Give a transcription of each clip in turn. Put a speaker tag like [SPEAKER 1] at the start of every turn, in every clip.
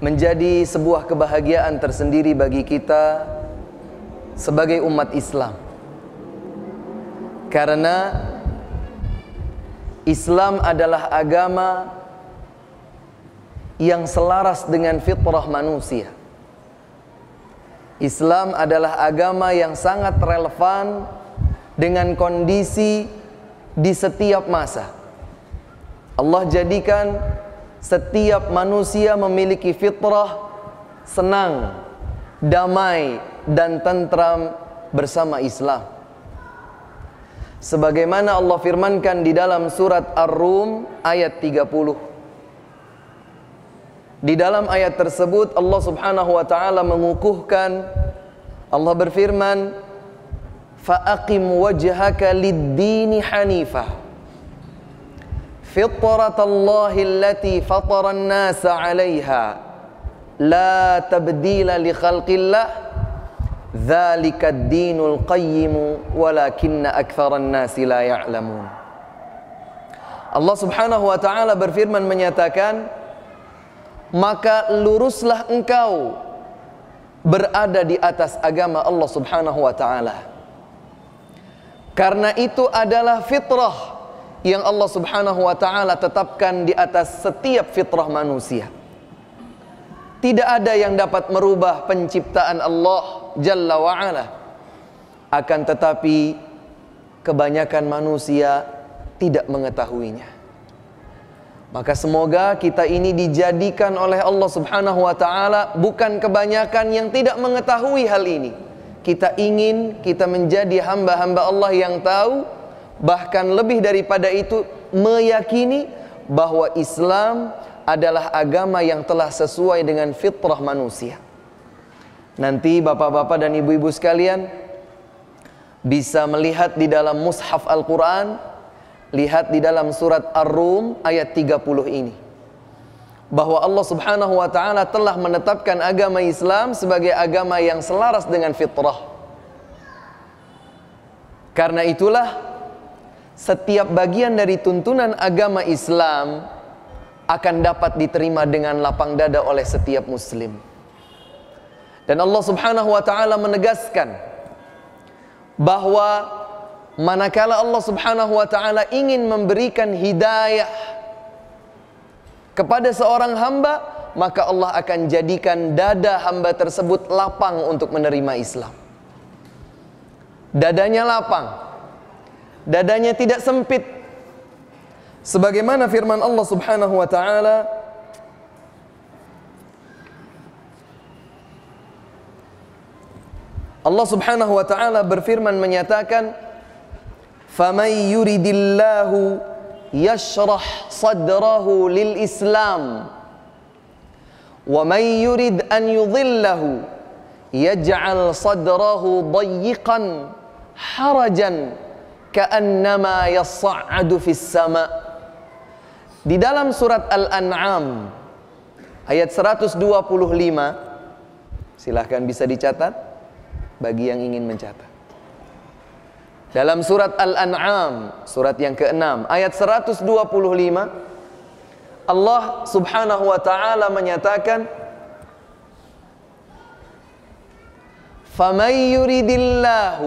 [SPEAKER 1] menjadi sebuah kebahagiaan tersendiri bagi kita sebagai umat Islam. Karena Islam adalah agama yang selaras dengan fitrah manusia. Islam adalah agama yang sangat relevan dengan kondisi di setiap masa. Allah jadikan setiap manusia memiliki fitrah senang, damai, dan tentram bersama Islam. Sebagaimana Allah firmankan di dalam surat Ar-Rum ayat 30. Di dalam ayat tersebut Allah Subhanahu wa taala mengukuhkan, Allah berfirman, "Fa'aqim wajhaka lid-dini hanifah fitratallahi allati fatara an-nasa 'alaiha la tabdila li khalqillah dzalika ad-dinul qayyim walakinna aktsaran nasi la ya'lamun." Allah Subhanahu wa taala berfirman menyatakan, maka luruslah engkau berada di atas agama Allah Subhanahu wa ta'ala. Karena itu adalah fitrah yang Allah Subhanahu wa ta'ala tetapkan di atas setiap fitrah manusia. Tidak ada yang dapat merubah penciptaan Allah Jalla wa'ala. Akan tetapi kebanyakan manusia tidak mengetahuinya. Maka semoga kita ini dijadikan oleh Allah Subhanahu wa ta'ala bukan kebanyakan yang tidak mengetahui hal ini. Kita ingin kita menjadi hamba-hamba Allah yang tahu, bahkan lebih daripada itu meyakini bahwa Islam adalah agama yang telah sesuai dengan fitrah manusia. Nanti bapak-bapak dan ibu-ibu sekalian bisa melihat di dalam mushaf Al-Quran, lihat di dalam surat Ar-Rum ayat 30 ini, bahwa Allah Subhanahu wa ta'ala telah menetapkan agama Islam sebagai agama yang selaras dengan fitrah. Karena itulah setiap bagian dari tuntunan agama Islam akan dapat diterima dengan lapang dada oleh setiap muslim. Dan Allah Subhanahu wa ta'ala menegaskan bahwa manakala Allah Subhanahu wa ta'ala ingin memberikan hidayah kepada seorang hamba, maka Allah akan jadikan dada hamba tersebut lapang untuk menerima Islam. Dadanya lapang, dadanya tidak sempit. Sebagaimana firman Allah Subhanahu wa ta'ala, Allah Subhanahu wa ta'ala berfirman menyatakan, فَمَنْ يُرِدِ اللَّهُ يَشْرَحْ صَدْرَهُ لِلْإِسْلَامِ وَمَنْ يُرِدْ أَنْ يُضِلَّهُ يَجْعَلْ صَدْرَهُ ضَيِّقًا حَرَجًا كَأَنَّمَا يَصَّعَّدُ فِي السَّمَاءِ. Di dalam surat Al-An'am ayat 125, silahkan bisa dicatat bagi yang ingin mencatat. Dalam surat Al-An'am, surat yang ke-6, ayat 125, Allah Subhanahu wa ta'ala menyatakan, فَمَنْ يُرِدِ اللَّهُ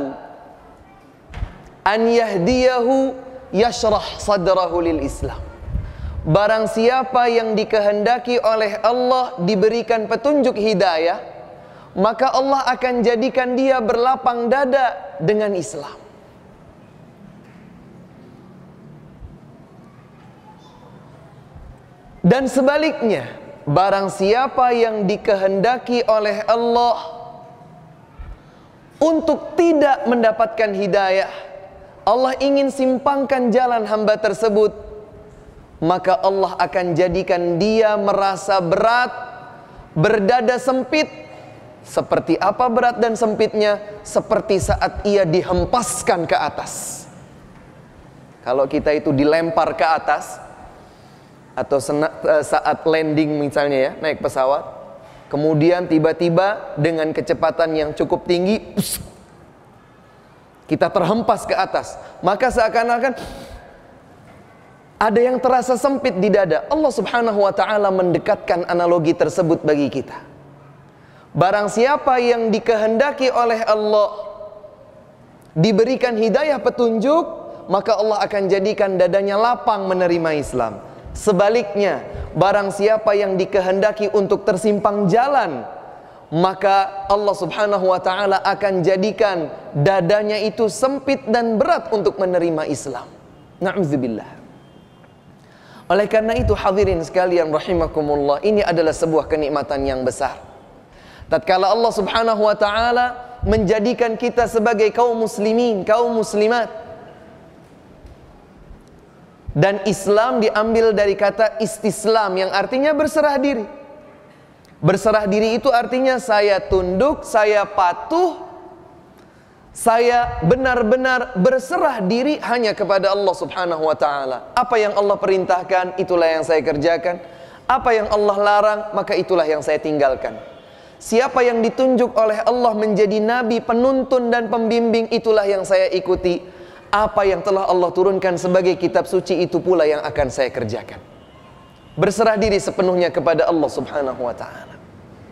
[SPEAKER 1] أَنْ يَهْدِيَهُ يَشْرَحْ صَدْرَهُ لِلْإِسْلَامِ. Barang siapa yang dikehendaki oleh Allah diberikan petunjuk hidayah, maka Allah akan jadikan dia berlapang dada dengan Islam. Dan sebaliknya, barang siapa yang dikehendaki oleh Allah untuk tidak mendapatkan hidayah, Allah ingin simpangkan jalan hamba tersebut, maka Allah akan jadikan dia merasa berat, berdada sempit. Seperti apa berat dan sempitnya? Seperti saat ia dihempaskan ke atas. Kalau kita itu dilempar ke atas, atau saat landing misalnya ya, naik pesawat, kemudian tiba-tiba dengan kecepatan yang cukup tinggi kita terhempas ke atas, maka seakan-akan Ada yang terasa sempit di dada. Allah Subhanahu wa ta'ala mendekatkan analogi tersebut bagi kita. Barang siapa yang dikehendaki oleh Allah diberikan hidayah petunjuk, maka Allah akan jadikan dadanya lapang menerima Islam. Sebaliknya, barang siapa yang dikehendaki untuk tersimpang jalan, maka Allah Subhanahu wa ta'ala akan jadikan dadanya itu sempit dan berat untuk menerima Islam. Na'udzubillah. Oleh karena itu hadirin sekalian rahimakumullah, ini adalah sebuah kenikmatan yang besar. Tatkala Allah Subhanahu wa ta'ala menjadikan kita sebagai kaum muslimin, kaum muslimat. Dan Islam diambil dari kata istislam yang artinya berserah diri. Berserah diri itu artinya saya tunduk, saya patuh, saya benar-benar berserah diri hanya kepada Allah Subhanahu wa ta'ala. Apa yang Allah perintahkan, itulah yang saya kerjakan. Apa yang Allah larang, maka itulah yang saya tinggalkan. Siapa yang ditunjuk oleh Allah menjadi nabi, penuntun dan pembimbing, itulah yang saya ikuti. Apa yang telah Allah turunkan sebagai kitab suci, itu pula yang akan saya kerjakan. Berserah diri sepenuhnya kepada Allah Subhanahu wa ta'ala.